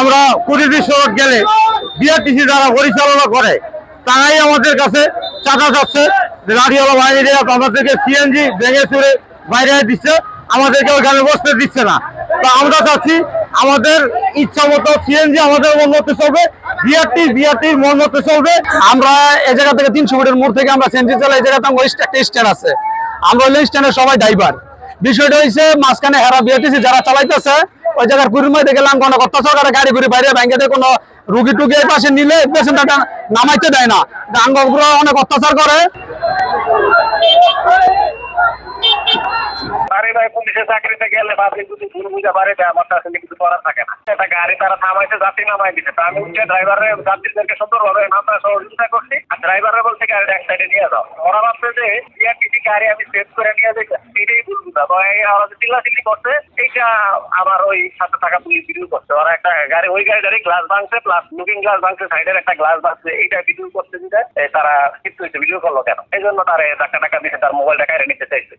আমরা প্রতিটি সড়ক গেলে বিআরটিসি যারা পরিচালনা করে তারাই আমাদের কাছে চাঁদা যাচ্ছে, রাডিওয়ালা বাহিনীরা আমাদেরকে সিএনজি ভেঙে চুরে বাইরে দিচ্ছে, আমাদেরকে ওইখানে বসতে দিচ্ছে না। তো আমরা চাচ্ছি আমাদের ইচ্ছা মতো সিএনজি আমাদের মন মতো চলবে, বিআরটির মন মতো চলবে। আমরা এই জায়গা থেকে 300 ফুটের মোড় থেকে আমরা সিএনজি চালাই, এই জায়গাতে আমার একটা স্ট্যান্ড আছে, আমরা ওই স্ট্যান্ডে সবাই ড্রাইভার। বিষয়টা হচ্ছে মাঝখানে হেরা বিআরটিসি যারা চালাইতেছে ওই জায়গার কুড়িমাইতে গেলাম কোনো কত সরকারের গাড়ি ঘুরি বাইরে ব্যাংকে কোনো রুগী টুগি এই পাশে নিলে পেশেন্টটা নামাইতে দেয় না, আঙ্গুলো অনেক অত্যাচার করে। পুলিশের চাকরিতে গেলে পাবলিক যদি ভুল বুঝে পারে আমার কাছে কিছু করার থাকে না। একটা গাড়ি তারা থামাইছে, যাত্রী নামাই দিচ্ছে, তা আমি উঠে ড্রাইভারের যাত্রীদেরকে সুন্দরভাবে নামা সহযোগিতা করছি, আর ড্রাইভারের বলছে গাড়িটা এক সাইডে নিয়ে যাও। ওরা ভাবছে যে বিআরটিসি গাড়ি আমি সেভ করে নিয়ে যাই, এটাই ভুল বুঝা। তো ওরা যে চিল্লাচিল্লি করছে এইটা আমার ওই সাথে থাকা পুলিশ ভিডিও করছে। ওরা একটা গাড়ি ওই গাড়িটারই গ্লাস ভাঙছে, প্লাস লুকিং গ্লাস ভাঙছে, সাইডের একটা গ্লাস ভাঙছে, এইটা ভিডিও করতে দিতে তারা কিন্তু ভিডিও করলো কেন? এই জন্য তারা টাকা দিতে তার মোবাইলটা কেড়ে নিতে চাইছে।